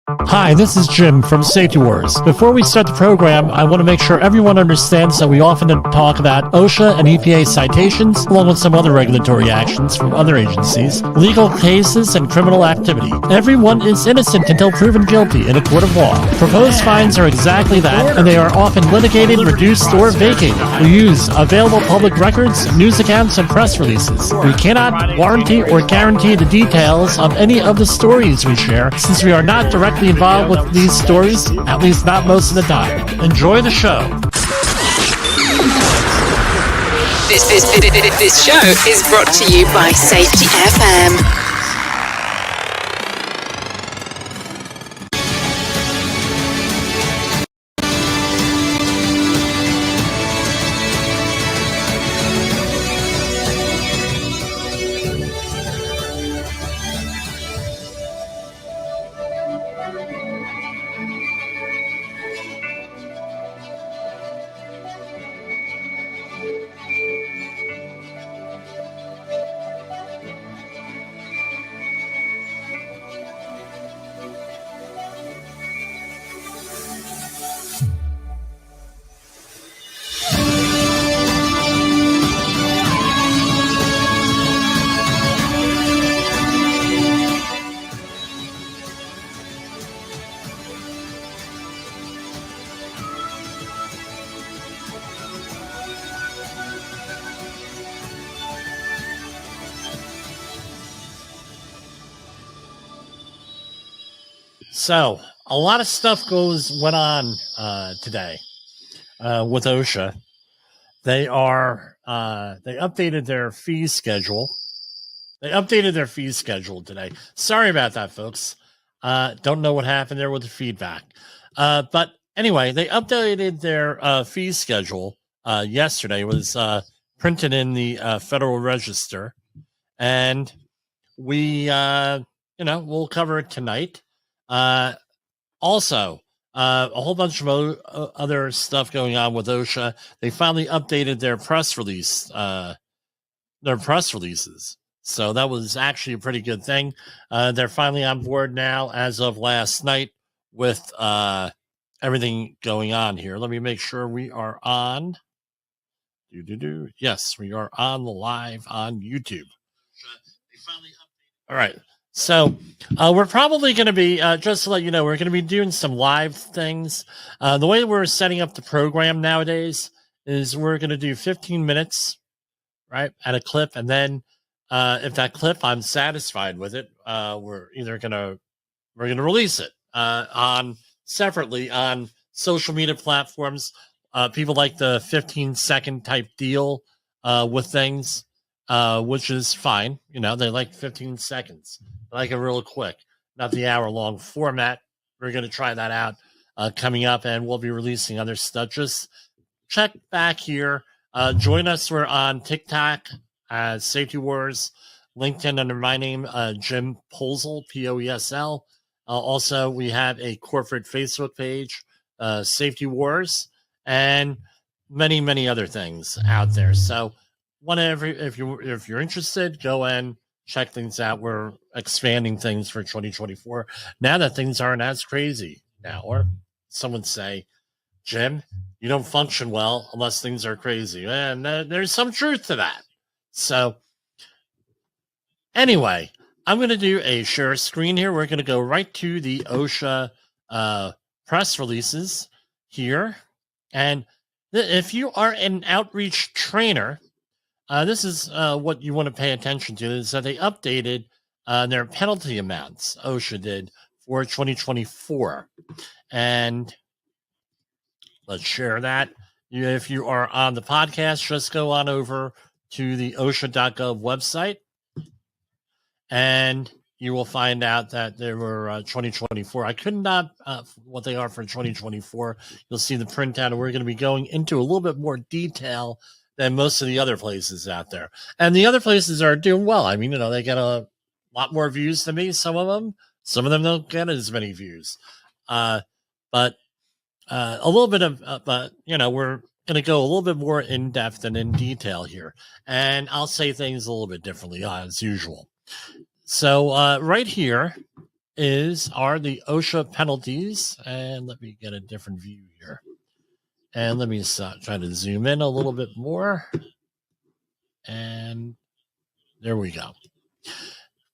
Hi, this is Jim from Safety Wars. Before we start the program, I want to make sure everyone understands that we often talk about OSHA and EPA citations, along with some other regulatory actions from other agencies, legal cases, and criminal activity. Everyone is innocent until proven guilty in a court of law. Proposed fines are exactly that, and they are often litigated, reduced, or vacated. We use available public records, news accounts, and press releases. We cannot warranty or guarantee the details of any of the stories we share, since we are not directly involved with these stories, at least not most of the time. Enjoy the show. This show is brought to you by Safety FM. So, a lot of stuff went on today with OSHA. They updated their fee schedule. They updated their fee schedule today. Sorry about that, folks. Don't know what happened there with the feedback. But anyway, they updated their fee schedule yesterday. It was printed in the Federal Register. And we'll cover it tonight. Also, a whole bunch of other stuff going on with OSHA. They finally updated their press releases. So that was actually a pretty good thing. They're finally on board now as of last night with everything going on here. Let me make sure we are on. Yes, we are on live on YouTube. All right. So we're probably going to be, just to let you know, we're going to be doing some live things. The way we're setting up the program nowadays is we're going to do 15 minutes, right, at a clip. And then if that clip, I'm satisfied with it, we're going to release it separately on social media platforms. People like the 15-second type deal with things, which is fine. They like 15 seconds. Like it real quick, not the hour-long format. We're going to try that out coming up, and we'll be releasing other stuff. Just check back here. Join us. We're on TikTok as Safety Wars, LinkedIn under my name, Jim Poesel, Poesl. Also, we have a corporate Facebook page, Safety Wars, and many, many other things out there. So, if you're interested, go and check things out. We're expanding things for 2024 now that things aren't as crazy now. Or someone say, Jim, you don't function well unless things are crazy. And there's some truth to that. So anyway, I'm going to do a share screen here. We're going to go right to the OSHA press releases here. And if you are an outreach trainer, this is what you want to pay attention to, is that they updated their penalty amounts, OSHA did, for 2024. And let's share that. If you are on the podcast, just go on over to the OSHA.gov website, and you will find out that there were 2024. I could not, what they are for 2024. You'll see the printout, and we're going to be going into a little bit more detail than most of the other places out there. And the other places are doing well. I mean, they get a lot more views than me, some of them don't get as many views. But a little bit of, we're going to go a little bit more in depth and in detail here. And I'll say things a little bit differently as usual. So right here are the OSHA penalties. And let me get a different view here. And let me try to zoom in a little bit more. And there we go.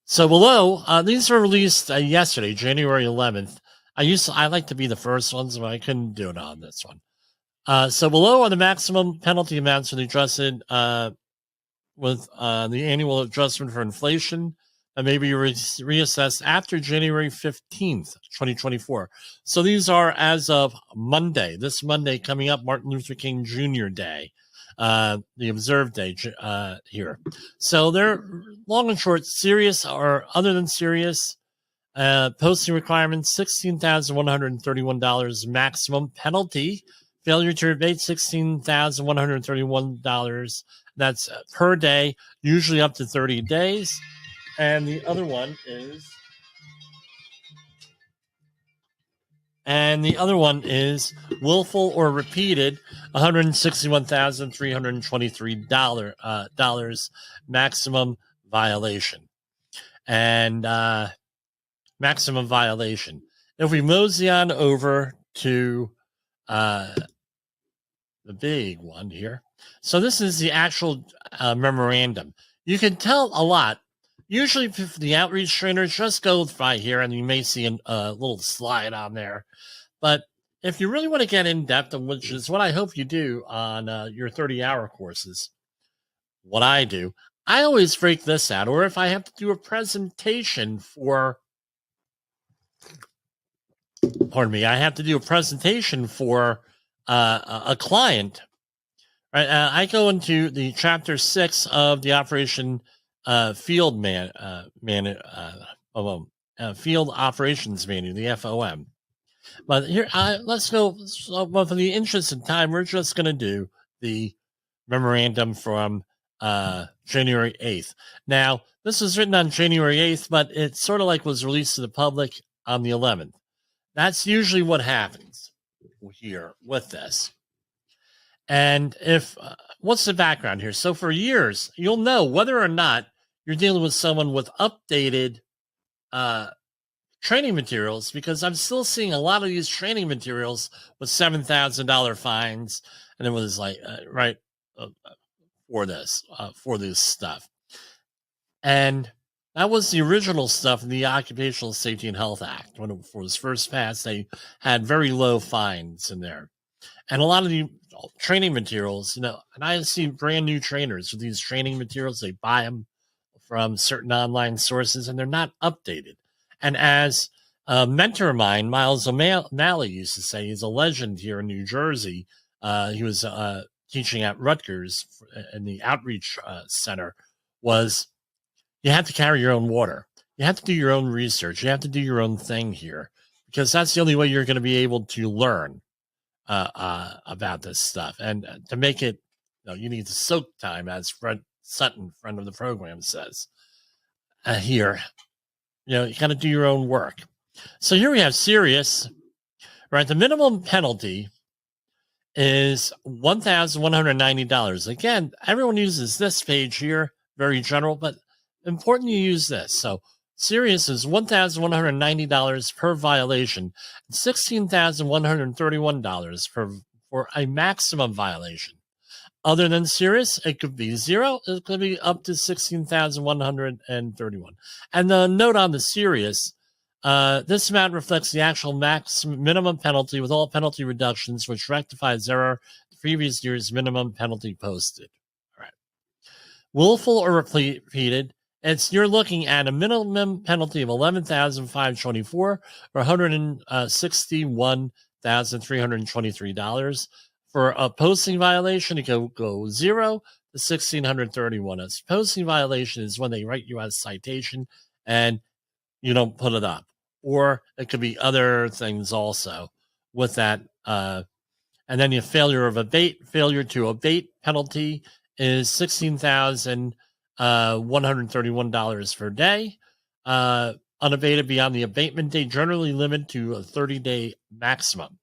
So below, these were released yesterday, January 11th. I like to be the first ones, but I couldn't do it on this one. So below are the maximum penalty amounts for the adjusted with the annual adjustment for inflation that may be reassessed after January 15th, 2024. So these are as of Monday, this Monday coming up, Martin Luther King Jr. Day, the observed day here. So they're long and short, serious or other than serious. Posting requirements, $16,131 maximum penalty. Failure to abate, $16,131. That's per day, usually up to 30 days. And the other one is willful or repeated, $161,323 maximum violation. And maximum violation. If we mosey on over to the big one here. So this is the actual memorandum. You can tell a lot. Usually if the outreach trainers just go by here and you may see a little slide on there. But if you really want to get in depth, which is what I hope you do on your 30-hour courses, what I do, I always break this out. Or if I have to do a presentation for I have to do a presentation for a client. Right, I go into the chapter 6 of the Operation Field Field Operations Manual, the FOM. But here, let's go. So, for the interest of time, we're just going to do the memorandum from January 8th. Now, this was written on January 8th, but it sort of like was released to the public on the 11th. That's usually what happens here with this. And if what's the background here? So for years, you'll know whether or not you're dealing with someone with updated training materials, because I'm still seeing a lot of these training materials with $7,000 fines, and it was like for this stuff. And that was the original stuff in the Occupational Safety and Health Act. When it was first passed, they had very low fines in there. And a lot of the training materials, and I see brand new trainers with these training materials. They buy them from certain online sources, and they're not updated. And as a mentor of mine, Miles O'Malley, used to say, he's a legend here in New Jersey. He was teaching at Rutgers in the outreach center, was you have to carry your own water. You have to do your own research. You have to do your own thing here, because that's the only way you're going to be able to learn about this stuff. And to make it, you need to soak time, as Fred Sutton, friend of the program, says here. You got to do your own work. So here we have serious, right? The minimum penalty is $1,190. Again, everyone uses this page here, very general, but important you use this. So serious is $1,190 per violation, $16,131 for a maximum violation. Other than serious, it could be zero. It could be up to $16,131. And the note on the serious, this amount reflects the actual minimum penalty with all penalty reductions, which rectifies error the previous year's minimum penalty posted. All right. Willful or repeated, you're looking at a minimum penalty of $11,524 or $161,323. For a posting violation, it can go 0 to $1,631. A posting violation is when they write you a citation and you don't put it up. Or it could be other things also with that. And then your failure to abate penalty is $16,131 per day. Unabated beyond the abatement date, generally limited to a 30-day maximum.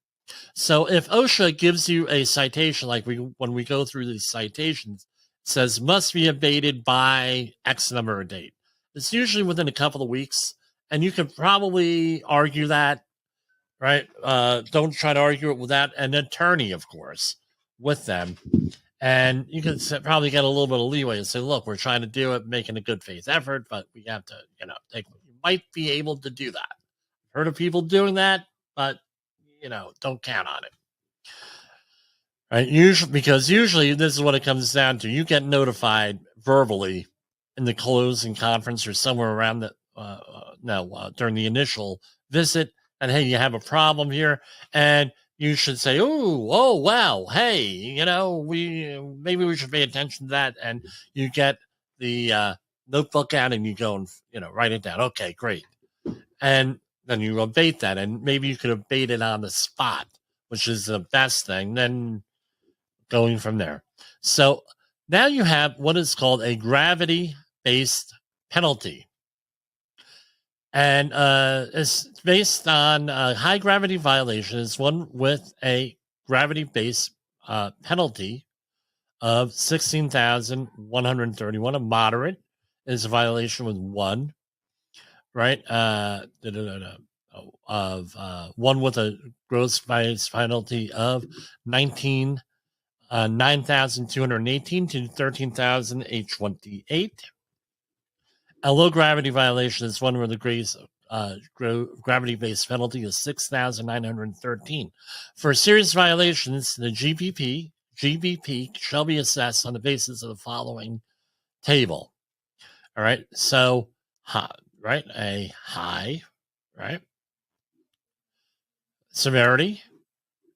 So if OSHA gives you a citation, like when we go through these citations, it says must be abated by X number of date. It's usually within a couple of weeks. And you could probably argue that, right? Don't try to argue it without an attorney, of course, with them. And you can probably get a little bit of leeway and say, look, we're trying to do it, making a good faith effort, but we have to, you might be able to do that. I've heard of people doing that, but, don't count on it. Right? Usually this is what it comes down to. You get notified verbally in the closing conference or somewhere around during the initial visit, and hey, you have a problem here, and you should say, oh, wow, hey, maybe we should pay attention to that, and you get the notebook out and you go and write it down. Okay, great, and then you abate that, and maybe you could abate it on the spot, which is the best thing. Then going from there. So now you have what is called a gravity-based penalty. And it's based on high gravity violations, one with a gravity-based penalty of 16,131. A moderate is a violation with one, right? Of one with a gross penalty of 9,218 to 13,828. A low gravity violation is one where the gravity-based penalty is 6,913. For serious violations, the GBP shall be assessed on the basis of the following table. All right, so right, a high, right, severity,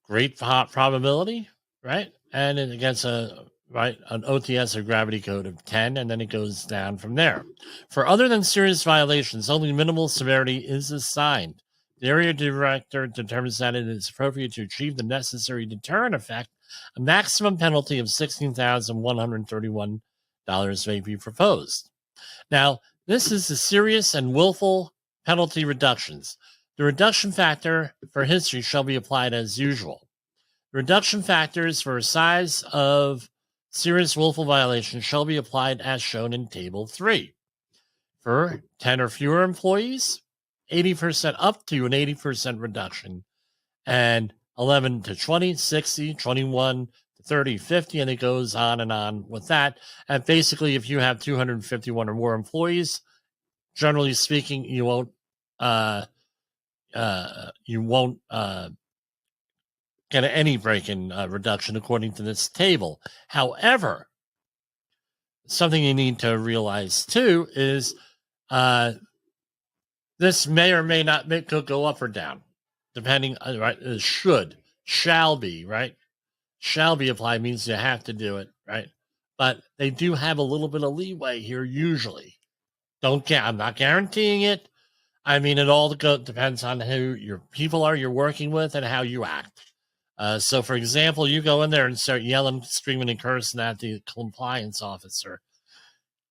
great probability, right, and it gets an OTS or gravity code of 10, and then it goes down from there. For other than serious violations, only minimal severity is assigned. The area director determines that it is appropriate to achieve the necessary deterrent effect. A maximum penalty of $16,131 may be proposed. Now, this is the serious and willful penalty reductions. The reduction factor for history shall be applied as usual. Reduction factors for size of serious willful violation shall be applied as shown in Table 3. For 10 or fewer employees, 80% up to an 80% reduction, and 11 to 20, 60, 21 to 30, 50, and it goes on and on with that. And basically, if you have 251 or more employees, generally speaking, you won't get any break-in reduction according to this table. However, something you need to realize too is this may or may not could go up or down, depending. Right, shall be right. Shall be applied means you have to do it, right? But they do have a little bit of leeway here usually. I'm not guaranteeing it. I mean, it all depends on who your people are you're working with and how you act. So, for example, you go in there and start yelling, screaming, and cursing at the compliance officer.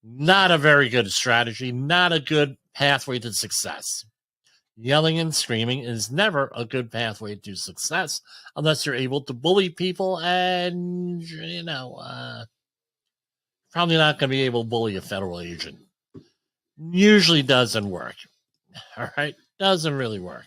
Not a very good strategy, not a good pathway to success. Yelling and screaming is never a good pathway to success unless you're able to bully people and, probably not going to be able to bully a federal agent. Usually doesn't work. All right? Doesn't really work.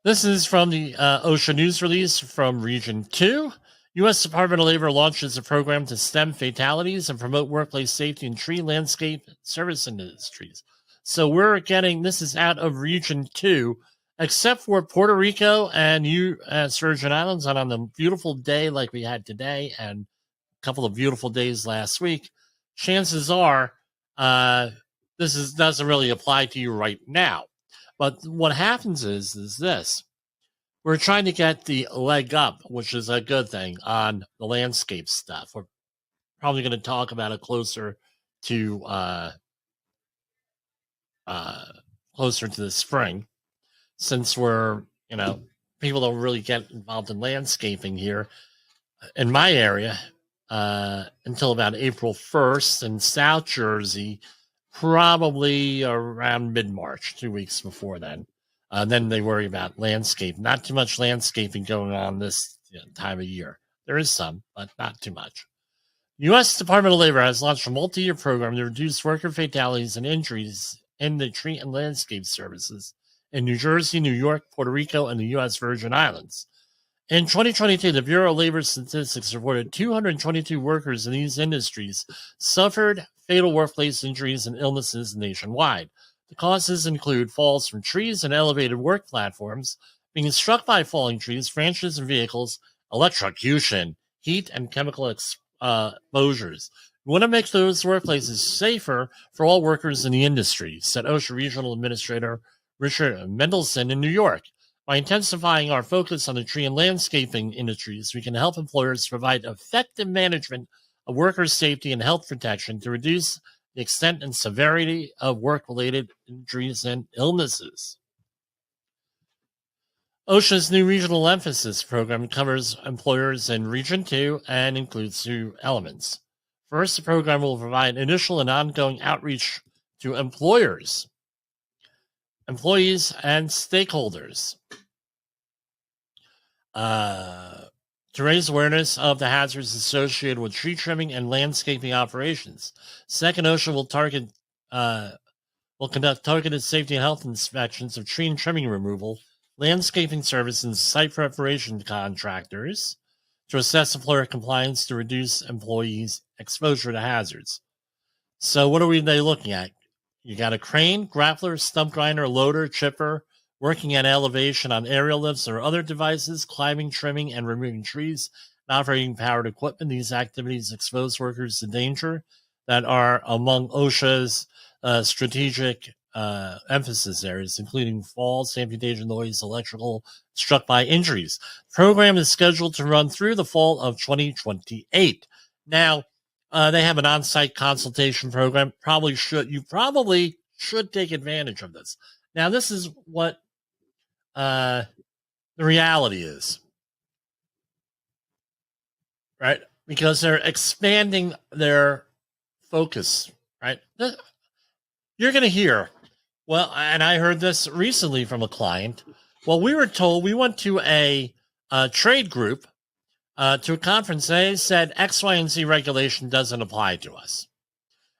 This is from the OSHA news release from Region 2. U.S. Department of Labor launches a program to stem fatalities and promote workplace safety in tree, landscape, service industries. So we're getting, this is out of Region 2, except for Puerto Rico and Virgin Islands, and on the beautiful day like we had today and a couple of beautiful days last week, chances are this doesn't really apply to you right now. But what happens is this. We're trying to get the leg up, which is a good thing, on the landscape stuff. We're probably going to talk about it closer to the spring, since we're, people don't really get involved in landscaping here in my area until about April 1st, in South Jersey, probably around mid-March, 2 weeks before then. Then they worry about landscape. Not too much landscaping going on this time of year. There is some, but not too much. U.S. Department of Labor has launched a multi-year program to reduce worker fatalities and injuries in the tree and landscape services in New Jersey, New York, Puerto Rico, and the U.S. Virgin Islands. In 2022, the Bureau of Labor Statistics reported 222 workers in these industries suffered fatal workplace injuries and illnesses nationwide. The causes include falls from trees and elevated work platforms, being struck by falling trees, branches, and vehicles, electrocution, heat, and chemical exposures. We want to make those workplaces safer for all workers in the industry, said OSHA Regional Administrator Richard Mendelson in New York. By intensifying our focus on the tree and landscaping industries, we can help employers provide effective management of workers' safety and health protection to reduce the extent and severity of work-related injuries and illnesses. OSHA's new regional emphasis program covers employers in Region 2 and includes 2 elements. First, the program will provide initial and ongoing outreach to employers, employees, and stakeholders to raise awareness of the hazards associated with tree trimming and landscaping operations. Second, OSHA will conduct targeted safety and health inspections of tree and trimming removal, landscaping services, and site preparation contractors to assess employer compliance to reduce employees' exposure to hazards. So what are they looking at? You got a crane, grappler, stump grinder, loader, chipper, working at elevation on aerial lifts or other devices, climbing, trimming, and removing trees, and operating powered equipment. These activities expose workers to danger that are among OSHA's strategic emphasis areas, including falls, amputation, noise, electrical, struck by injuries. The program is scheduled to run through the fall of 2028. Now, they have an on-site consultation program. You probably should take advantage of this. Now, this is what the reality is, right? Because they're expanding their focus, right? You're going to hear, well, and I heard this recently from a client. Well, we were told, we went to a trade group, to a conference. They said X, Y, and Z regulation doesn't apply to us.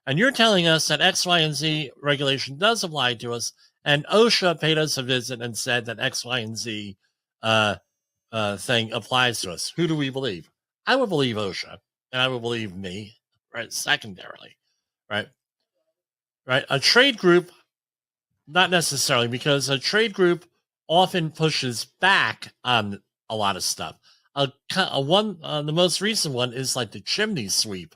And you're telling us that X, Y, and Z regulation does apply to us, and OSHA paid us a visit and said that X, Y, and Z thing applies to us. Who do we believe? I would believe OSHA, and I would believe me, right, secondarily, right? A trade group, not necessarily, because a trade group often pushes back on a lot of stuff. The most recent one is like the Chimney Sweep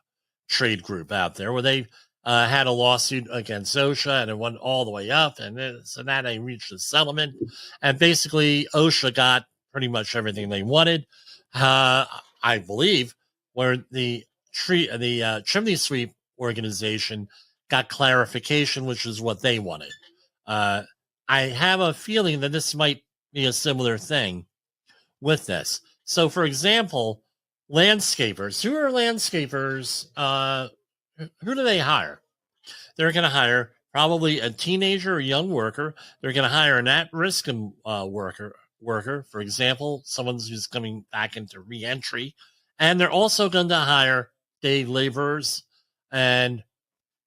trade group out there, where they had a lawsuit against OSHA, and it went all the way up, and so now they reached a settlement, and basically OSHA got pretty much everything they wanted. I believe where the Chimney Sweep organization got clarification, which is what they wanted. I have a feeling that this might be a similar thing with this. So, for example, landscapers. Who are landscapers? Who do they hire? They're going to hire probably a teenager or young worker. They're going to hire an at-risk worker. For example, someone who's coming back into reentry. And they're also going to hire day laborers and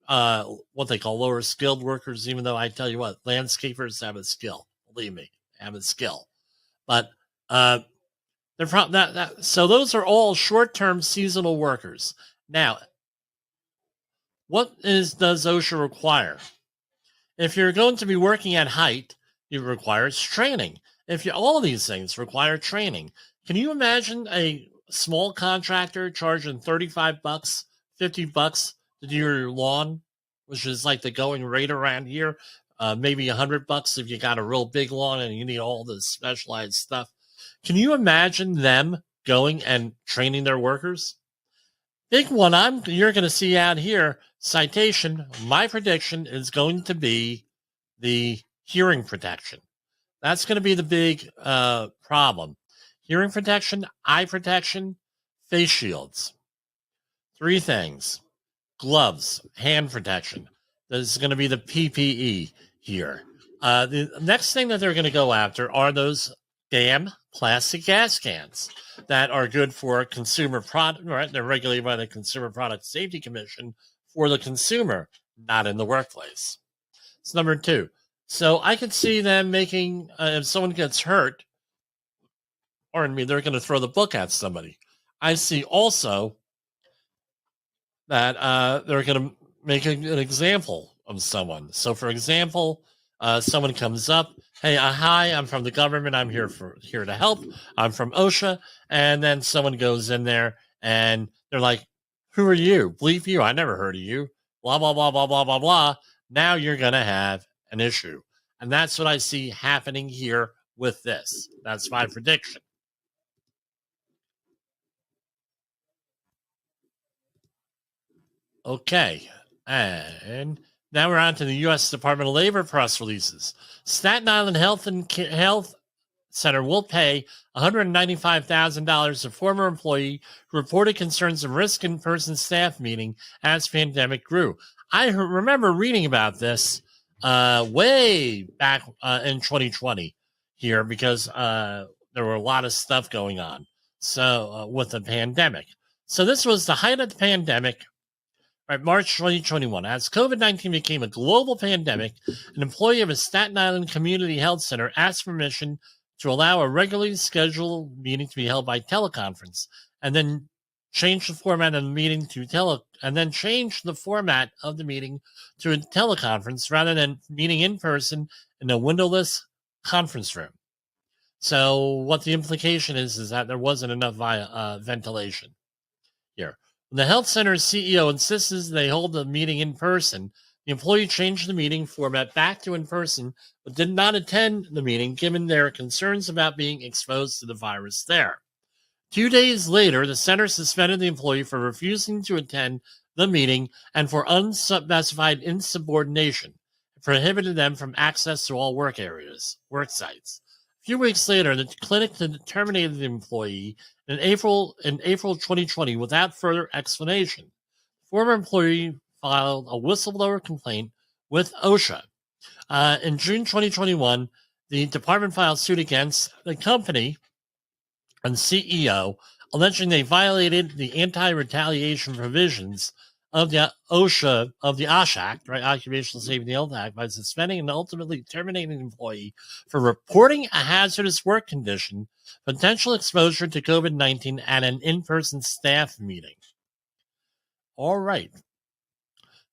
what they call lower skilled workers, even though I tell you what, landscapers have a skill. Believe me, have a skill. But so those are all short-term seasonal workers. Now, does OSHA require? If you're going to be working at height, it requires training. All of these things require training. Can you imagine a small contractor charging $35, $50 to do your lawn, which is like the going rate around here? Maybe $100 if you got a real big lawn and you need all this specialized stuff. Can you imagine them going and training their workers? Big one you're going to see out here, Citation. My prediction is going to be the hearing protection. That's going to be the big problem. Hearing protection, eye protection, face shields. 3 things. Gloves, hand protection. This is going to be the PPE here. The next thing that they're going to go after are those damn plastic gas cans that are good for consumer product, right? They're regulated by the Consumer Product Safety Commission for the consumer, not in the workplace. It's number 2. So I could see them making, if someone gets hurt, or they're going to throw the book at somebody. I see also that they're going to make an example of someone. So, for example, someone comes up, hey, hi, I'm from the government. I'm here to help. I'm from OSHA. And then someone goes in there and they're like, who are you? Bleep you. I never heard of you. Blah, blah, blah, blah, blah, blah, blah. Now you're going to have an issue. And that's what I see happening here with this. That's my prediction. Okay. And now we're on to the U.S. Department of Labor press releases. Staten Island Health Center will pay $195,000 to former employee who reported concerns of risk in-person staff meeting as pandemic grew. I remember reading about this way back in 2020 here because there were a lot of stuff going on. So with the pandemic. So this was the height of the pandemic. Right, March 2021. As COVID-19 became a global pandemic, an employee of a Staten Island Community Health Center asked permission to allow a regularly scheduled meeting to be held by teleconference, and then change the format of the meeting to a teleconference rather than meeting in person in a windowless conference room. So, what the implication is that there wasn't enough ventilation here. When the health center's CEO insists they hold the meeting in person, the employee changed the meeting format back to in person, but did not attend the meeting given their concerns about being exposed to the virus there. 2 days later, the center suspended the employee for refusing to attend the meeting and for unspecified insubordination. It prohibited them from access to all work sites. A few weeks later, the clinic terminated the employee in April 2020 without further explanation. The former employee filed a whistleblower complaint with OSHA. In June 2021, the department filed suit against the company and CEO, alleging they violated the anti-retaliation provisions of the OSHA Act, right, Occupational Safety and Health Act, by suspending and ultimately terminating an employee for reporting a hazardous work condition, potential exposure to COVID-19 at an in-person staff meeting. All right.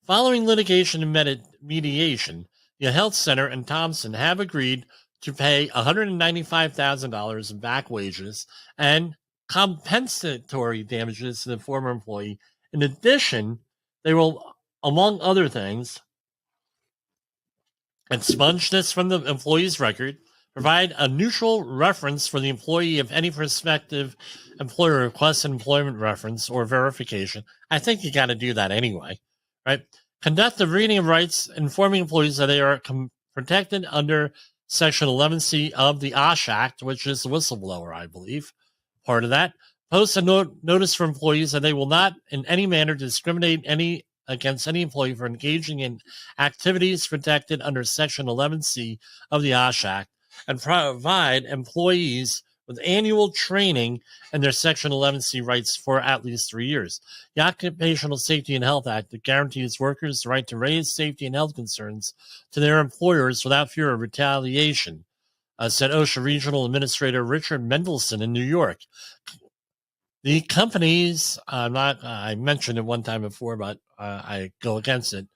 Following litigation and mediation, the health center and Thompson have agreed to pay $195,000 in back wages and compensatory damages to the former employee. In addition, they will, among other things, expunge this from the employee's record, provide a neutral reference for the employee if any prospective employer requests an employment reference or verification. I think you got to do that anyway, right? Conduct the reading of rights, informing employees that they are protected under Section 11C of the OSHA Act, which is the whistleblower, I believe, part of that. Post a notice for employees that they will not in any manner discriminate against any employee for engaging in activities protected under Section 11C of the OSHA Act, and provide employees with annual training and their Section 11C rights for at least 3 years. The Occupational Safety and Health Act guarantees workers the right to raise safety and health concerns to their employers without fear of retaliation, said OSHA Regional Administrator Richard Mendelson in New York. The companies, I mentioned it one time before, but I go against it.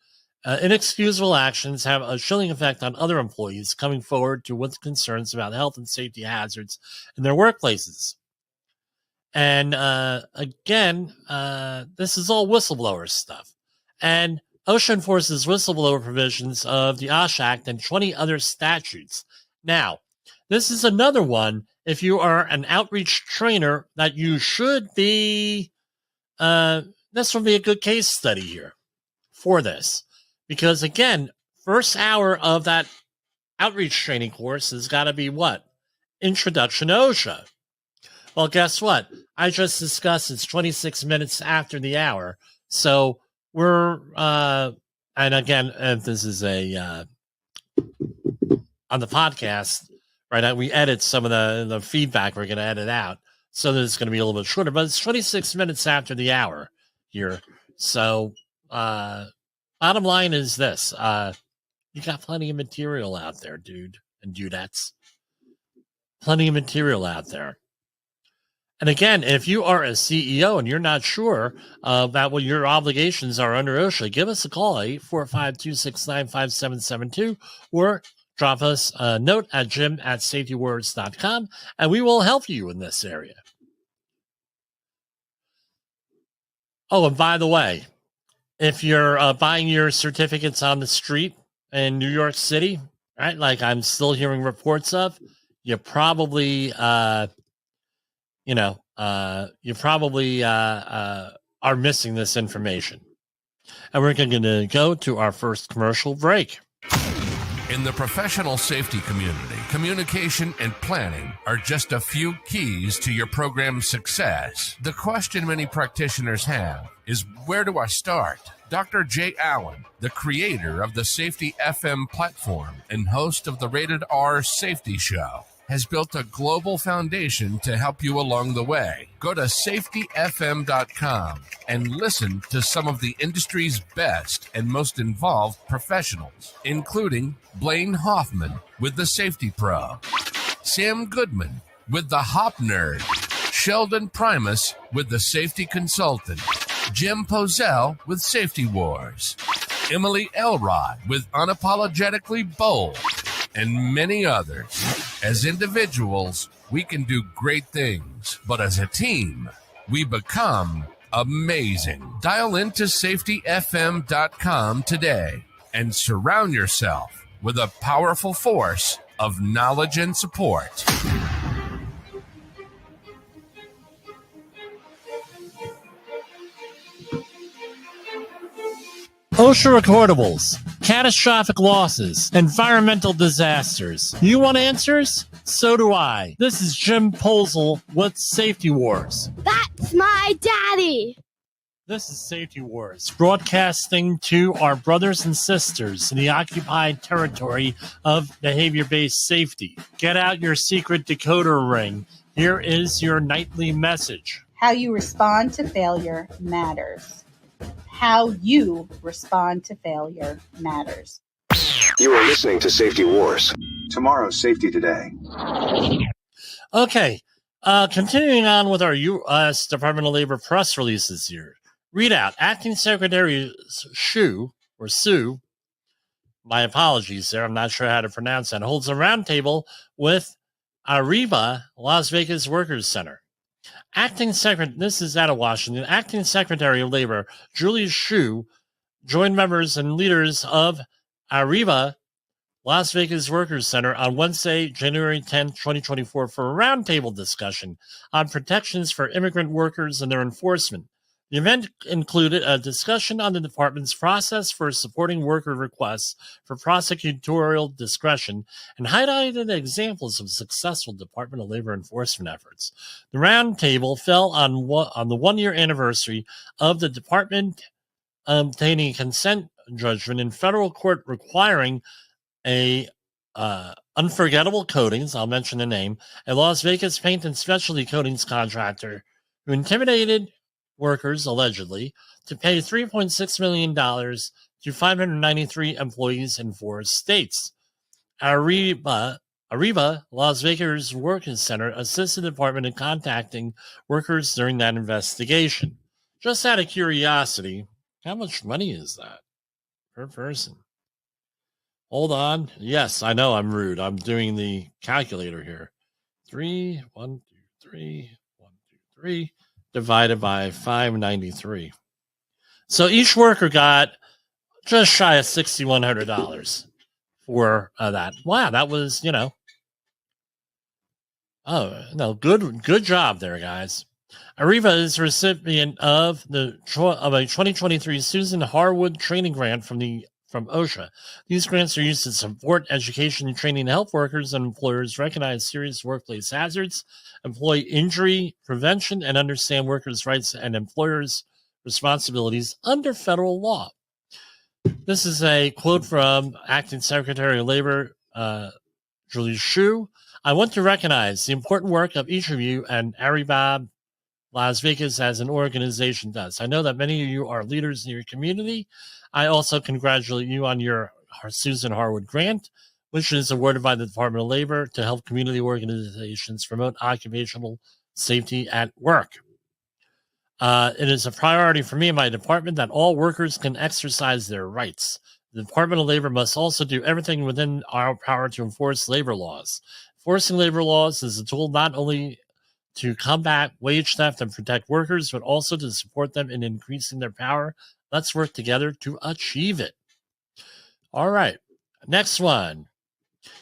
Inexcusable actions have a chilling effect on other employees coming forward with concerns about health and safety hazards in their workplaces. And again, this is all whistleblower stuff. And OSHA enforces whistleblower provisions of the OSHA Act and 20 other statutes. Now, this is another one. If you are an outreach trainer, that you should be, this will be a good case study here for this. Because again, first hour of that outreach training course has got to be what? Introduction to OSHA. Well, guess what? I just discussed it's 26 minutes after the hour. So we're, and again, if this is on the podcast, right? We edit some of the feedback we're going to edit out. So that it's going to be a little bit shorter, but it's 26 minutes after the hour here. So, bottom line is this. You got plenty of material out there, dude and dudettes. Plenty of material out there. And again, if you are a CEO and you're not sure about what your obligations are under OSHA, give us a call, 845-269-5772, or drop us a note at jim@safetywords.com, and we will help you in this area. Oh, and by the way, if you're buying your certificates on the street in New York City, right, like I'm still hearing reports of, you probably are missing this information. And we're going to go to our first commercial break. In the professional safety community, communication and planning are just a few keys to your program's success. The question many practitioners have is, where do I start? Dr. Jay Allen, the creator of the Safety FM platform and host of the Rated R Safety Show, has built a global foundation to help you along the way. Go to safetyfm.com and listen to some of the industry's best and most involved professionals, including Blaine Hoffman with the Safety Pro, Sam Goodman with the Hop Nerd, Sheldon Primus with the Safety Consultant, Jim Pozell with Safety Wars, Emily Elrod with Unapologetically Bold, and many others. As individuals, we can do great things, but as a team, we become amazing. Dial into safetyfm.com today and surround yourself with a powerful force of knowledge and support. OSHA recordables, catastrophic losses, environmental disasters. You want answers? So do I. This is Jim Posel with Safety Wars. That's my daddy. This is Safety Wars, broadcasting to our brothers and sisters in the occupied territory of behavior-based safety. Get out your secret decoder ring. Here is your nightly message. How you respond to failure matters. How you respond to failure matters. You are listening to Safety Wars. Tomorrow's Safety Today. Okay, continuing on with our U.S. Department of Labor press releases here. Readout, Acting Secretary Sue, my apologies there, I'm not sure how to pronounce that, holds a roundtable with Arriva Las Vegas Workers Center. This is out of Washington. Acting Secretary of Labor Julie Shu joined members and leaders of Arriva Las Vegas Workers Center on Wednesday, January 10, 2024, for a roundtable discussion on protections for immigrant workers and their enforcement. The event included a discussion on the department's process for supporting worker requests for prosecutorial discretion and highlighted examples of successful Department of Labor enforcement efforts. The roundtable fell on the one-year anniversary of the department obtaining consent judgment in federal court requiring a Unforgettable Coatings, I'll mention the name, a Las Vegas paint and specialty coatings contractor who intimidated workers, allegedly, to pay $3.6 million to 593 employees in 4 states. Arriva Las Vegas Workers Center assisted the department in contacting workers during that investigation. Just out of curiosity, how much money is that per person? Hold on. Yes, I know I'm rude. I'm doing the calculator here. 3 divided by 593. So each worker got just shy of $6,100 for that. Wow, that was, good job there, guys. Arriva is a recipient of a 2023 Susan Harwood training grant from OSHA. These grants are used to support education and training to help workers and employers recognize serious workplace hazards, employee injury prevention, and understand workers' rights and employers' responsibilities under federal law. This is a quote from Acting Secretary of Labor, Julie Shu. I want to recognize the important work of each of you and Arriva Las Vegas as an organization does. I know that many of you are leaders in your community. I also congratulate you on your Susan Harwood grant, which is awarded by the Department of Labor to help community organizations promote occupational safety at work. It is a priority for me and my department that all workers can exercise their rights. The Department of Labor must also do everything within our power to enforce labor laws. Enforcing labor laws is a tool not only to combat wage theft and protect workers, but also to support them in increasing their power. Let's work together to achieve it. All right, next one.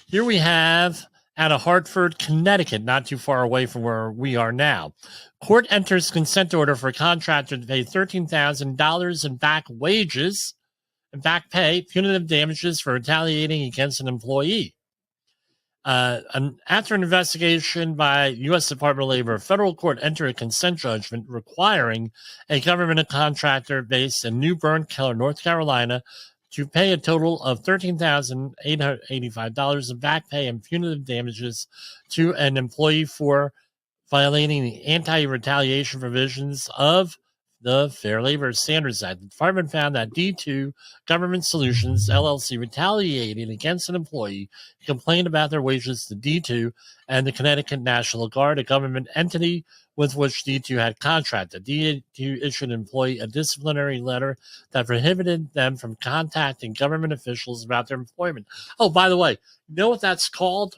Here we have out of Hartford, Connecticut, not too far away from where we are now. Court enters consent order for a contractor to pay $13,000 in back wages and back pay, punitive damages for retaliating against an employee. After an investigation by U.S. Department of Labor, a federal court entered a consent judgment requiring a government contractor based in New Bern, North Carolina, to pay a total of $13,885 in back pay and punitive damages to an employee for violating the anti-retaliation provisions of the Fair Labor Standards Act. The department found that D2 Government Solutions, LLC, retaliated against an employee who complained about their wages to D2 and the Connecticut National Guard, a government entity with which D2 had contracted. D2 issued an employee a disciplinary letter that prohibited them from contacting government officials about their employment. Oh, by the way, you know what that's called?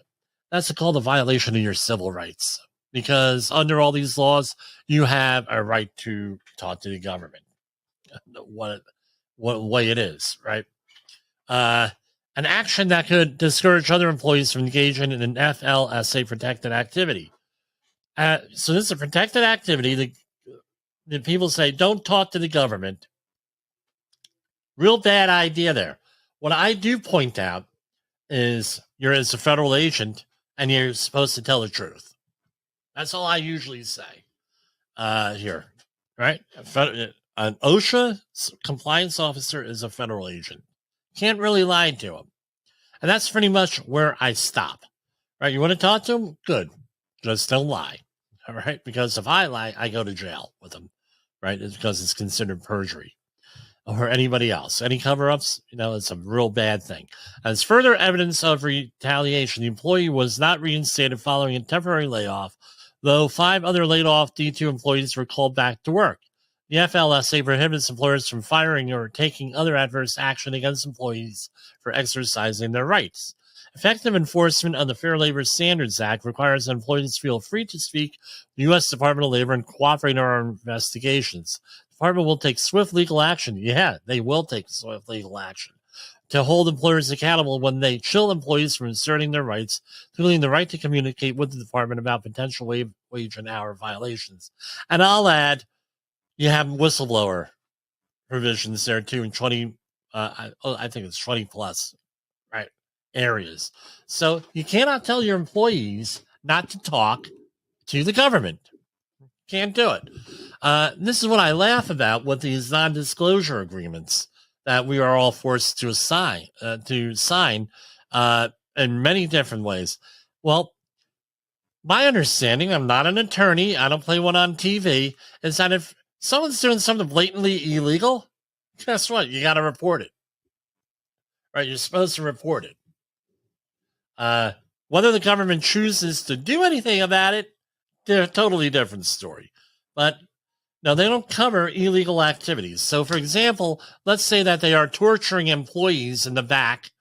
That's called a violation of your civil rights. Because under all these laws, you have a right to talk to the government. What way it is, right? An action that could discourage other employees from engaging in an FLSA protected activity. So this is a protected activity. The people say, don't talk to the government. Real bad idea there. What I do point out is you're as a federal agent and you're supposed to tell the truth. That's all I usually say here, right? An OSHA compliance officer is a federal agent. Can't really lie to him. And that's pretty much where I stop, right? You want to talk to him? Good. Just don't lie, all right? Because if I lie, I go to jail with him, right? It's because it's considered perjury. Or anybody else. Any cover-ups, it's a real bad thing. As further evidence of retaliation, the employee was not reinstated following a temporary layoff, though 5 other laid-off D2 employees were called back to work. The FLSA prohibits employers from firing or taking other adverse action against employees for exercising their rights. Effective enforcement of the Fair Labor Standards Act requires that employees feel free to speak to the U.S. Department of Labor and cooperate in our investigations. The department will take swift legal action. Yeah, they will take swift legal action to hold employers accountable when they chill employees from asserting their rights, including the right to communicate with the department about potential wage and hour violations. And I'll add, you have whistleblower provisions there too in 20, I think it's 20 plus, right, areas. So you cannot tell your employees not to talk to the government. Can't do it. This is what I laugh about with these non-disclosure agreements that we are all forced to sign in many different ways. Well, my understanding, I'm not an attorney, I don't play one on TV, is that if someone's doing something blatantly illegal, guess what? You got to report it. Right? You're supposed to report it. Whether the government chooses to do anything about it, they're a totally different story. But no, they don't cover illegal activities. So, for example, let's say that they are torturing employees in the back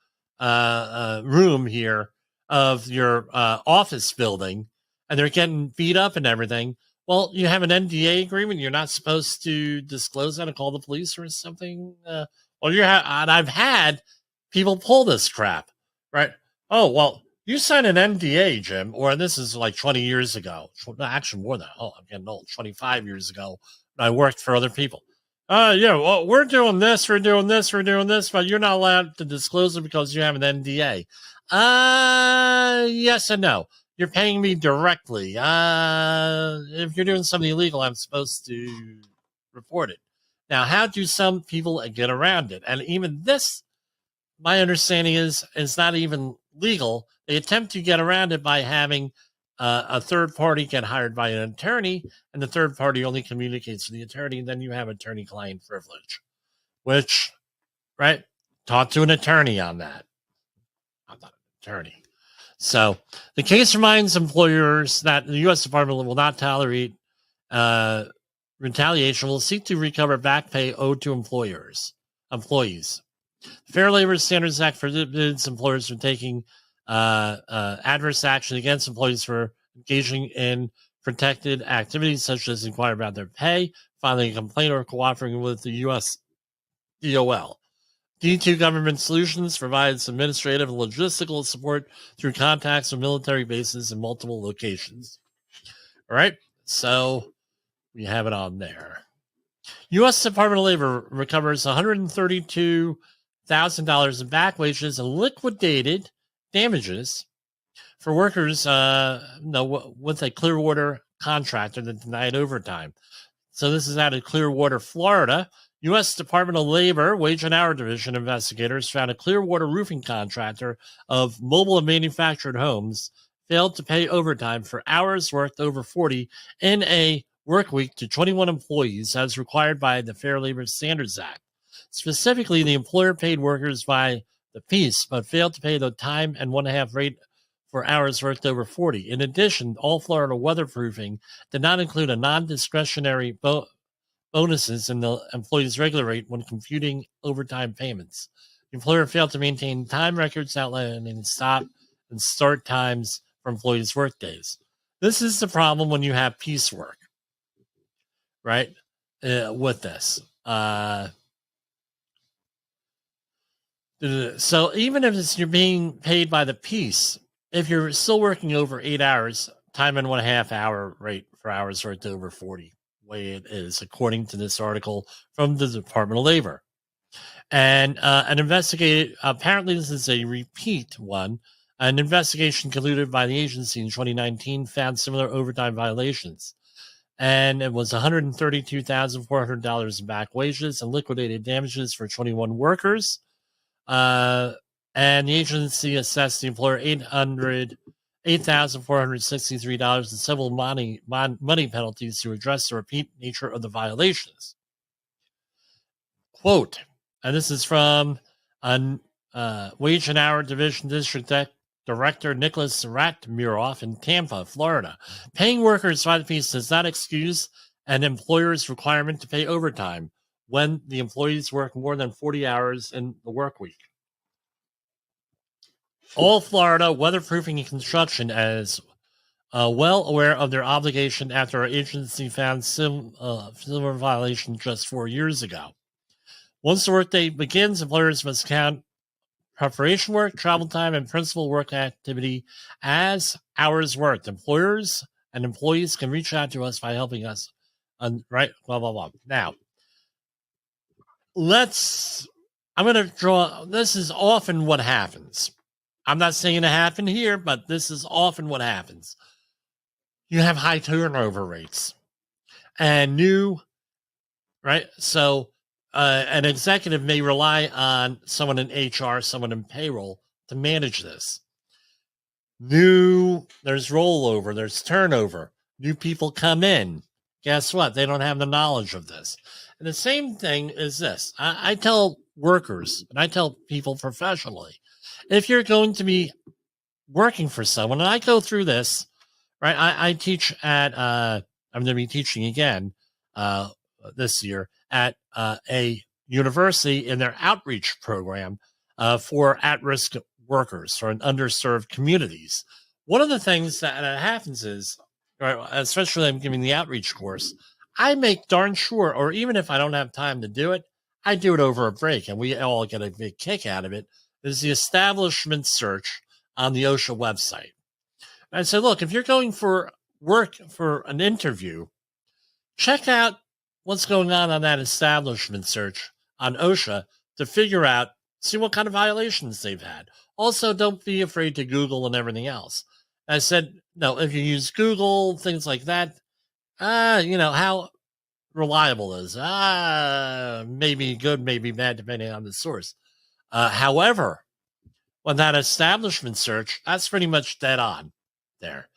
room here of your office building, and they're getting beat up and everything. Well, you have an NDA agreement. You're not supposed to disclose that and call the police or something. And I've had people pull this crap, right? Oh, well, you signed an NDA, Jim, or this is like 20 years ago. Actually, more than that. Oh, I'm getting old. 25 years ago, I worked for other people. Well, we're doing this, but you're not allowed to disclose it because you have an NDA. Yes and no. You're paying me directly. If you're doing something illegal, I'm supposed to report it. Now, how do some people get around it? And even this, my understanding is not even legal. They attempt to get around it by having a third party get hired by an attorney, and the third party only communicates with the attorney, and then you have attorney-client privilege, which, right, Talk to an attorney on that. I'm not an attorney. So the case reminds employers that the U.S. Department will not tolerate retaliation, will seek to recover back pay owed to employees. The Fair Labor Standards Act forbids employers from taking adverse action against employees for engaging in protected activities such as inquire about their pay, filing a complaint, or cooperating with the U.S. DOL. D2 Government Solutions provides administrative and logistical support through contacts with military bases in multiple locations. All right, so we have it on there. U.S. Department of Labor recovers $132,000 in back wages and liquidated damages for workers with a Clearwater contractor that denied overtime. So this is out of Clearwater, Florida. U.S. Department of Labor Wage and Hour Division investigators found a Clearwater roofing contractor of mobile and manufactured homes failed to pay overtime for hours worked over 40 in a work week to 21 employees as required by the Fair Labor Standards Act. Specifically, the employer paid workers by the piece, but failed to pay the time and 1.5 rate for hours worked over 40. In addition, all Florida weatherproofing did not include a non-discretionary bonuses in the employee's regular rate when computing overtime payments. The employer failed to maintain time records outlining stop and start times for employees' workdays. This is the problem when you have piecework, right? With this. So even if you're being paid by the piece, if you're still working over 8 hours, time and 1.5 hour rate for hours worked over 40. Way it is, according to this article from the Department of Labor. And an investigation, apparently this is a repeat one, an investigation concluded by the agency in 2019 found similar overtime violations. And it was $132,400 in back wages and liquidated damages for 21 workers. And the agency assessed the employer $8,463 in civil money penalties to address the repeat nature of the violations. Quote, and this is from Wage and Hour Division District Director Nicholas Ratmuroff in Tampa, Florida. Paying workers by the piece does not excuse an employer's requirement to pay overtime when the employees work more than 40 hours in the work week. All Florida weatherproofing and construction is well aware of their obligation after our agency found similar violation just 4 years ago. Once the workday begins, employers must count preparation work, travel time, and principal work activity as hours worked. Employers and employees can reach out to us by helping us. Right? Blah, blah, blah. Now, I'm going to draw, this is often what happens. I'm not saying it happened here, but this is often what happens. You have high turnover rates and right? So an executive may rely on someone in HR, someone in payroll to manage this. There's rollover, there's turnover. New people come in. Guess what? They don't have the knowledge of this. And the same thing is this. I tell workers, and I tell people professionally, if you're going to be working for someone, and I go through this, right? I teach at, I'm going to be teaching again this year at a university in their outreach program for at-risk workers or in underserved communities. One of the things that happens is, right, especially I'm giving the outreach course, I make darn sure, or even if I don't have time to do it, I do it over a break, and we all get a big kick out of it, is the establishment search on the OSHA website. I said, look, if you're going for work for an interview, check out what's going on that establishment search on OSHA to figure out, see what kind of violations they've had. Also, don't be afraid to Google and everything else. I said, no, if you use Google, things like that, how reliable is, maybe good, maybe bad, depending on the source. However, when that establishment search, that's pretty much dead on there.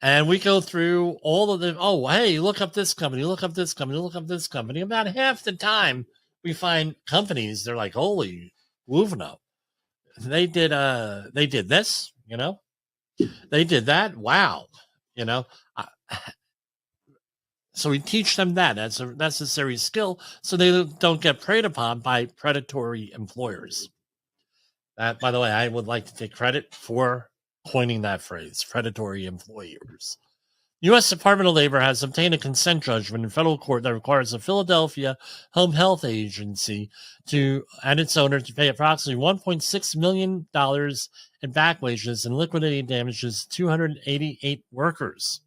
And we go through all of the, hey, look up this company, look up this company, look up this company. About half the time we find companies, they're like, holy Wuvno. They did this, they did that. Wow. So we teach them that as a necessary skill so they don't get preyed upon by predatory employers. That, by the way, I would like to take credit for coining that phrase, predatory employers. The U.S. Department of Labor has obtained a consent judgment in federal court that requires the Philadelphia Home Health Agency and its owner to pay approximately $1.6 million in back wages and liquidated damages to 288 workers.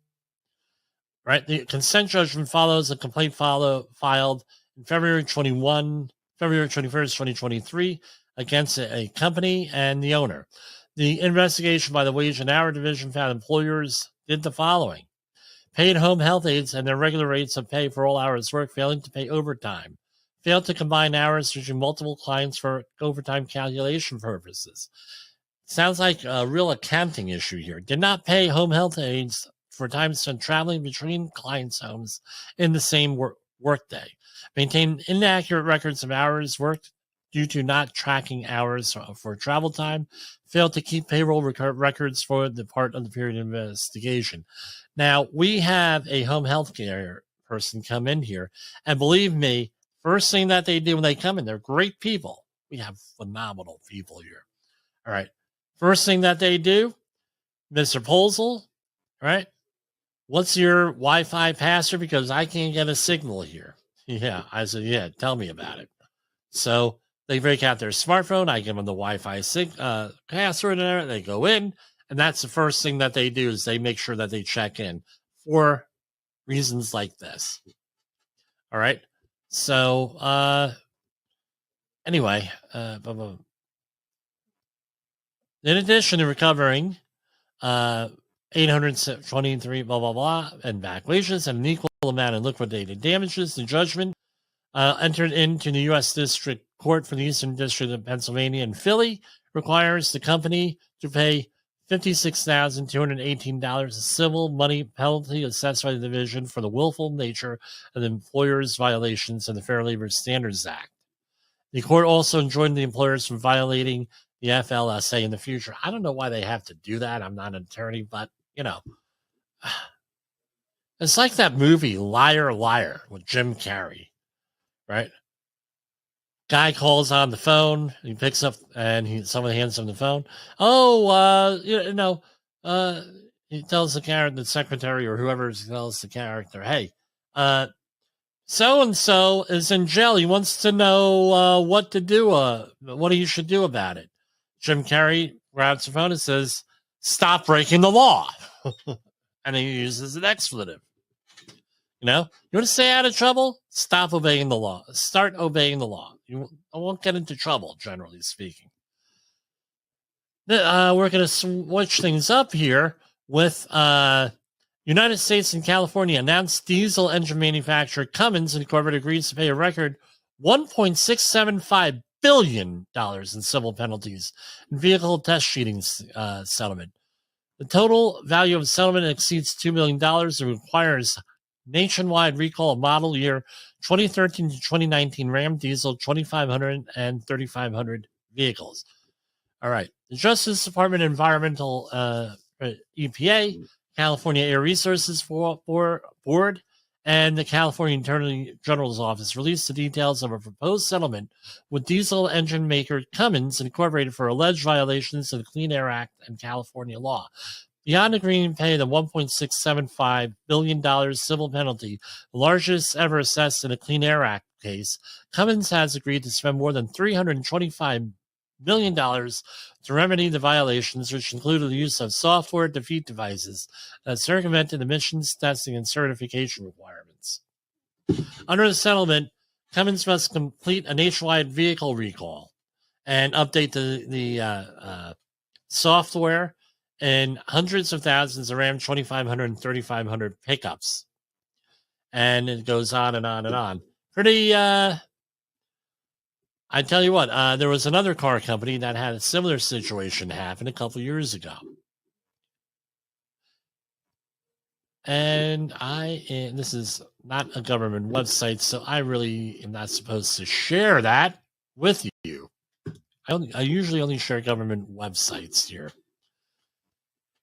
Right, the consent judgment follows a complaint filed in February 21st, 2023, against a company and the owner. The investigation by the Wage and Hour Division found employers did the following: paid home health aides and their regular rates of pay for all hours worked, failing to pay overtime, failed to combine hours between multiple clients for overtime calculation purposes. Sounds like a real accounting issue here. Did not pay home health aides for time spent traveling between clients' homes in the same workday. Maintained inaccurate records of hours worked due to not tracking hours for travel time. Failed to keep payroll records for the part of the period of investigation. Now, we have a home health care person come in here, and believe me, first thing that they do when they come in, they're great people. We have phenomenal people here. All right. First thing that they do, Mr. Posel, right? What's your Wi-Fi password? Because I can't get a signal here. Yeah, I said, yeah, tell me about it. So they break out their smartphone. I give them the Wi-Fi password, and they go in, and that's the first thing that they do is they make sure that they check in for reasons like this. All right. So anyway, in addition to recovering 823 blah blah blah and back wages and an equal amount in liquidated damages, the judgment entered into the U.S. District Court for the Eastern District of Pennsylvania in Philly requires the company to pay $56,218 a civil money penalty assessed by the division for the willful nature of the employer's violations of the Fair Labor Standards Act. The court also enjoined the employers from violating the FLSA in the future. I don't know why they have to do that. I'm not an attorney, but it's like that movie Liar Liar with Jim Carrey, right? Guy calls on the phone, he picks up, and someone hands him the phone. He tells the secretary or whoever tells the character, hey, so-and-so is in jail. He wants to know what to do, what he should do about it. Jim Carrey grabs the phone and says, stop breaking the law. And he uses an expletive. You want to stay out of trouble? Stop obeying the law. Start obeying the law. You won't get into trouble, generally speaking. We're going to switch things up here with United States and California announced diesel engine manufacturer Cummins Incorporated agrees to pay a record $1.675 billion in civil penalties and vehicle test cheating settlement. The total value of the settlement exceeds $2 million and requires nationwide recall of model year 2013 to 2019 Ram diesel 2500 and 3500 vehicles. All right. The Justice Department Environmental EPA, California Air Resources Board, and the California Attorney General's Office released the details of a proposed settlement with diesel engine maker Cummins Incorporated for alleged violations of the Clean Air Act and California law. Beyond agreeing to pay the $1.675 billion civil penalty, the largest ever assessed in a Clean Air Act case, Cummins has agreed to spend more than $325 million to remedy the violations, which included the use of software defeat devices that circumvented emissions testing and certification requirements. Under the settlement, Cummins must complete a nationwide vehicle recall and update the software in hundreds of thousands of Ram 2500 and 3500 pickups. And it goes on and on and on. Pretty, I tell you what, there was another car company that had a similar situation happen a couple years ago. And this is not a government website, so I really am not supposed to share that with you. I usually only share government websites here.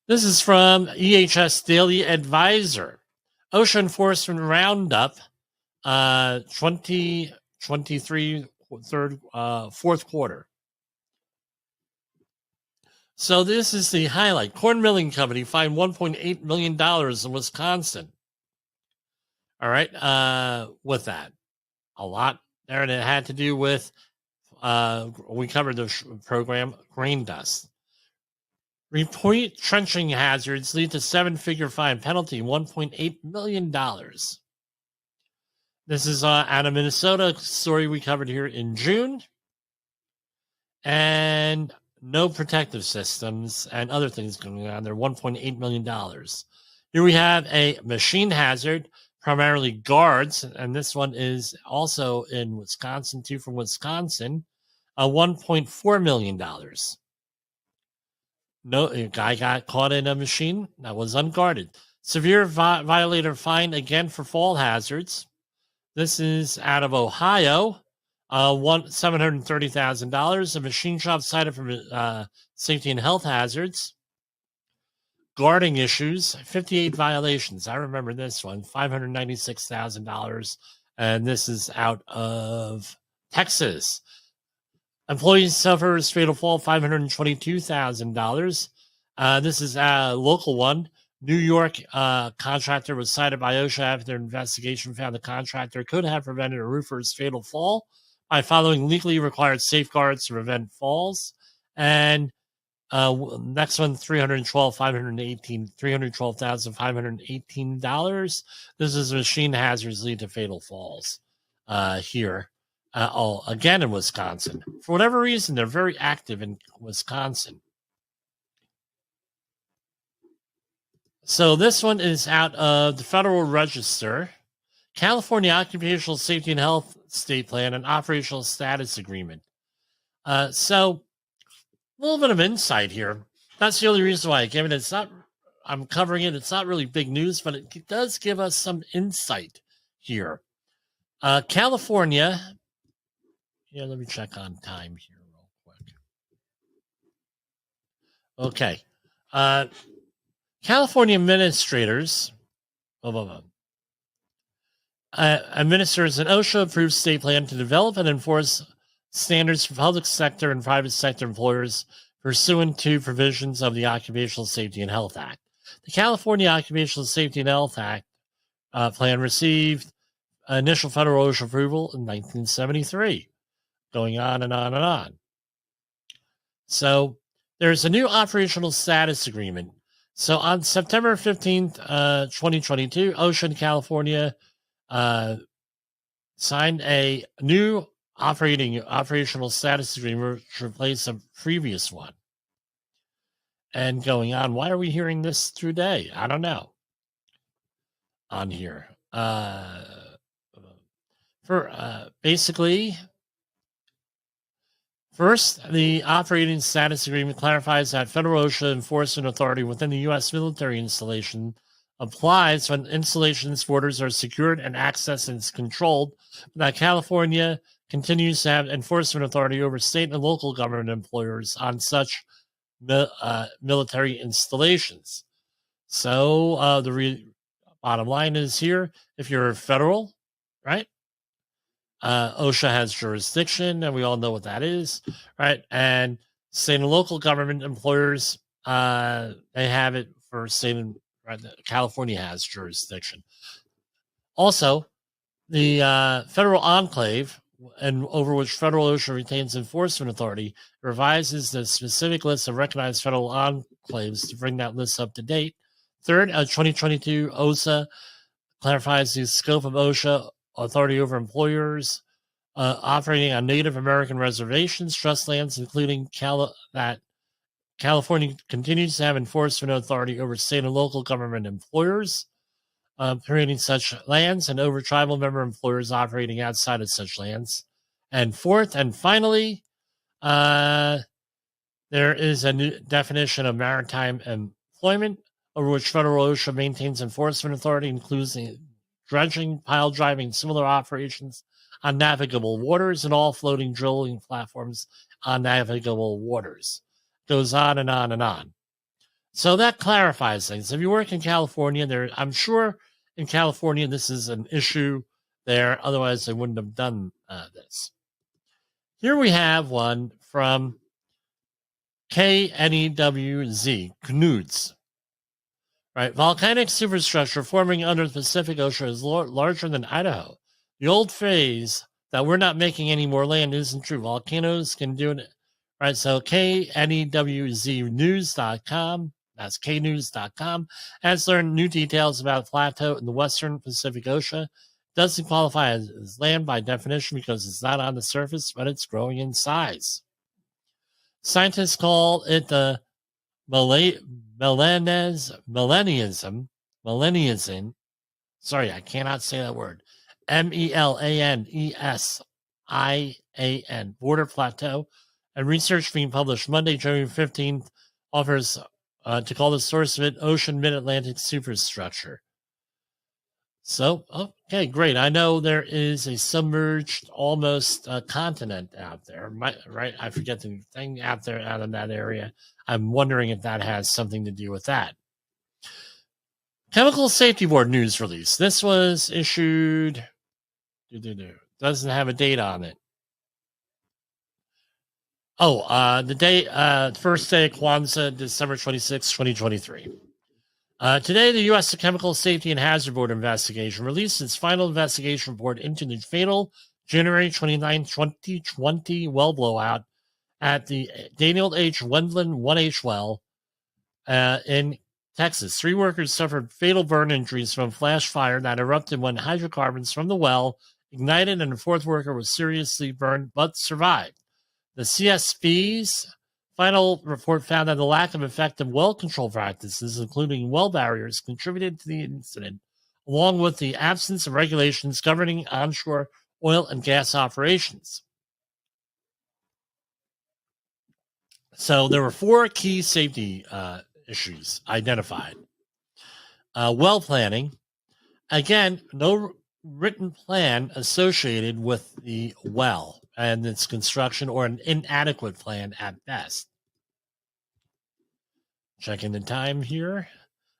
This is from EHS Daily Advisor. OSHA Enforcement Roundup 2023 fourth quarter. So this is the highlight. Corn Milling Company fined $1.8 million in Wisconsin. All right. With that, a lot there, and it had to do with, we covered the program, grain dust. Report trenching hazards lead to 7-figure fine, penalty $1.8 million. This is out of Minnesota, story we covered here in June. And no protective systems and other things going on there, $1.8 million. Here we have a machine hazard, primarily guards, and this one is also in Wisconsin, too, from Wisconsin, $1.4 million. No, a guy got caught in a machine that was unguarded. Severe violator fine again for fall hazards. This is out of Ohio, $730,000. A machine shop cited for safety and health hazards. Guarding issues, 58 violations. I remember this one, $596,000. And this is out of Texas. Employees suffer fatal fall, $522,000. This is a local one. New York contractor was cited by OSHA after their investigation found the contractor could have prevented a roofer's fatal fall by following legally required safeguards to prevent falls. And next one, $312,518. This is machine hazards lead to fatal falls here. Again in Wisconsin. For whatever reason, they're very active in Wisconsin. So this one is out of the Federal Register. California Occupational Safety and Health State Plan and Operational Status Agreement. So a little bit of insight here. That's the only reason why I gave it. It's not, I'm covering it. It's not really big news, but it does give us some insight here. California. Yeah, let me check on time here real quick. Okay. California administrators, administers an OSHA-approved state plan to develop and enforce standards for public sector and private sector employers pursuant to provisions of the Occupational Safety and Health Act. The California Occupational Safety and Health Act plan received initial federal OSHA approval in 1973. Going on and on and on. So there's a new operational status agreement. So on September 15th, 2022, OSHA in California signed a new operational status agreement to replace a previous one. And going on, why are we hearing this today? I don't know. On here. Basically, first, the operating status agreement clarifies that federal OSHA enforcement authority within the U.S. military installation applies when installations' borders are secured and access is controlled, but that California continues to have enforcement authority over state and local government employers on such military installations. So the bottom line is here, if you're federal, right? OSHA has jurisdiction, and we all know what that is, right? And state and local government employers, they have it for state and right, California has jurisdiction. Also, the federal enclave, and over which federal OSHA retains enforcement authority, revises the specific list of recognized federal enclaves to bring that list up to date. Third, 2022 OSHA clarifies the scope of OSHA authority over employers operating on Native American reservations, trust lands, including that California continues to have enforcement authority over state and local government employers operating such lands and over tribal member employers operating outside of such lands. And fourth and finally, there is a new definition of maritime employment over which federal OSHA maintains enforcement authority, including dredging, pile driving, similar operations on navigable waters and all floating drilling platforms on navigable waters. Goes on and on and on. So that clarifies things. If you work in California, I'm sure in California this is an issue there. Otherwise, they wouldn't have done this. Here we have one from KNEWZ, KNUDS. Right, volcanic superstructure forming under the Pacific Ocean is larger than Idaho. The old phrase that we're not making any more land isn't true. Volcanoes can do it. Right, so KNEWZnews.com, that's knews.com, has learned new details about a plateau in the western Pacific Ocean. Doesn't qualify as land by definition because it's not on the surface, but it's growing in size. Scientists call it the Melanism. Sorry, I cannot say that word. MELANESIAN, border plateau. And research being published Monday, January 15th, offers to call the source of it Ocean Mid-Atlantic Superstructure. So, okay, great. I know there is a submerged almost continent out there, right? I forget the thing out there, out in that area. I'm wondering if that has something to do with that. Chemical Safety Board news release. This was issued, doesn't have a date on it. The day, first day of Kwanzaa, December 26, 2023. Today, the U.S. Chemical Safety and Hazard Board investigation released its final investigation report into the fatal January 29, 2020 well blowout at the Daniel H. Wendland 1H well in Texas. 3 workers suffered fatal burn injuries from flash fire that erupted when hydrocarbons from the well ignited, and the 4th worker was seriously burned but survived. The CSV's final report found that the lack of effective well control practices, including well barriers, contributed to the incident, along with the absence of regulations governing onshore oil and gas operations. So there were 4 key safety issues identified. Well planning. Again, no written plan associated with the well and its construction, or an inadequate plan at best. Checking the time here.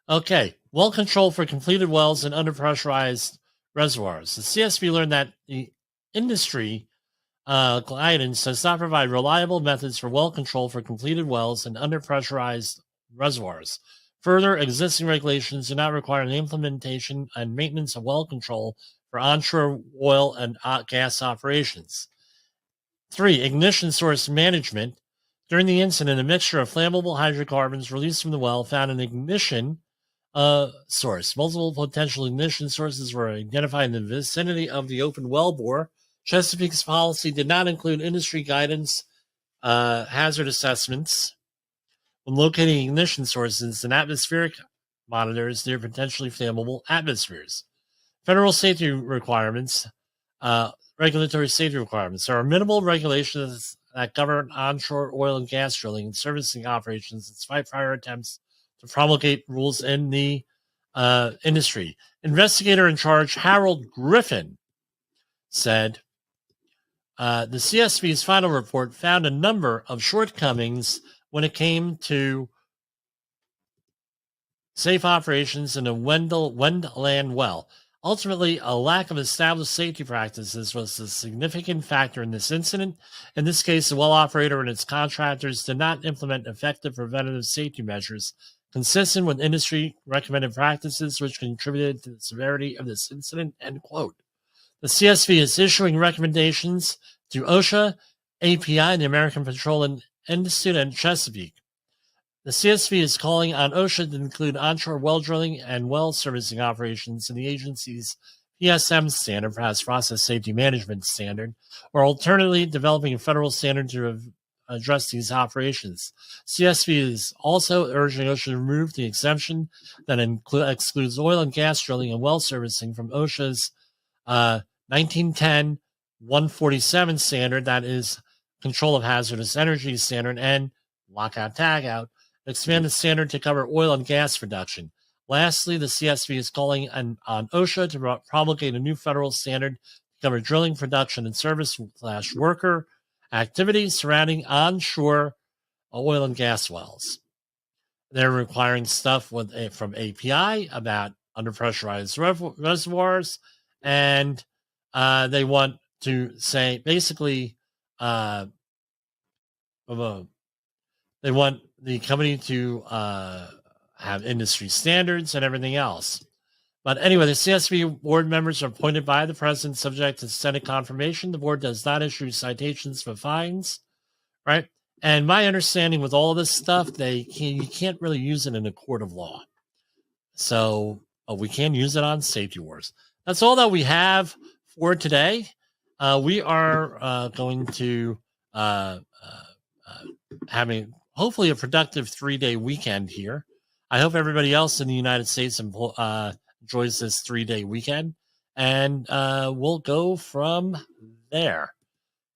Okay, well control for completed wells and underpressurized reservoirs. The CSV learned that the industry guidance does not provide reliable methods for well control for completed wells and underpressurized reservoirs. Further, existing regulations do not require the implementation and maintenance of well control for onshore oil and gas operations. 3. Ignition source management. During the incident, a mixture of flammable hydrocarbons released from the well found an ignition source. Multiple potential ignition sources were identified in the vicinity of the open well bore. Chesapeake's policy did not include industry guidance, hazard assessments when locating ignition sources and atmospheric monitors near potentially flammable atmospheres. Federal safety requirements, regulatory safety requirements. There are minimal regulations that govern onshore oil and gas drilling and servicing operations, despite prior attempts to promulgate rules in the industry. Investigator in charge Harold Griffin said the CSV's final report found a number of shortcomings when it came to safe operations in a Wendland well. Ultimately, a lack of established safety practices was a significant factor in this incident. In this case, the well operator and its contractors did not implement effective preventative safety measures consistent with industry recommended practices, which contributed to the severity of this incident, end quote. The CSV is issuing recommendations to OSHA, API, the American Petroleum Institute, and Chesapeake. The CSV is calling on OSHA to include onshore well drilling and well servicing operations in the agency's PSM standard, perhaps Process Safety Management Standard, or alternatively developing a federal standard to address these operations. CSV is also urging OSHA to remove the exemption that excludes oil and gas drilling and well servicing from OSHA's 1910-147 standard, that is Control of Hazardous Energy Standard, and lockout tagout. Expand the standard to cover oil and gas production. Lastly, the CSV is calling on OSHA to promulgate a new federal standard to discover drilling, production, and service / worker activities surrounding onshore oil and gas wells. They're requiring stuff from API about underpressurized reservoirs, and they want to say basically they want the company to have industry standards and everything else. But anyway, the CSV board members are appointed by the president subject to Senate confirmation. The board does not issue citations for fines, right? And my understanding with all this stuff, you can't really use it in a court of law. So we can use it on Safety Wars. That's all that we have for today. We are going to having hopefully a productive 3-day weekend here. I hope everybody else in the United States enjoys this 3-day weekend, and we'll go from there.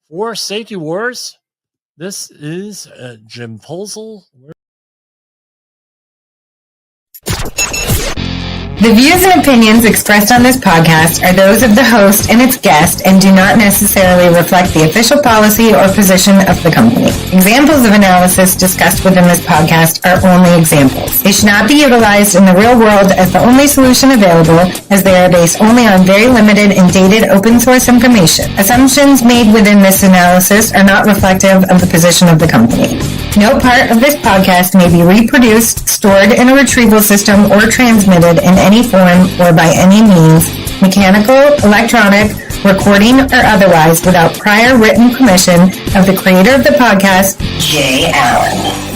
For Safety Wars, this is Jim Polzel. The views and opinions expressed on this podcast are those of the host and its guest and do not necessarily reflect the official policy or position of the company. Examples of analysis discussed within this podcast are only examples. They should not be utilized in the real world as the only solution available, as they are based only on very limited and dated open source information. Assumptions made within this analysis are not reflective of the position of the company. No part of this podcast may be reproduced, stored in a retrieval system, or transmitted in any form or by any means, mechanical, electronic, recording, or otherwise, without prior written permission of the creator of the podcast, Jay Allen.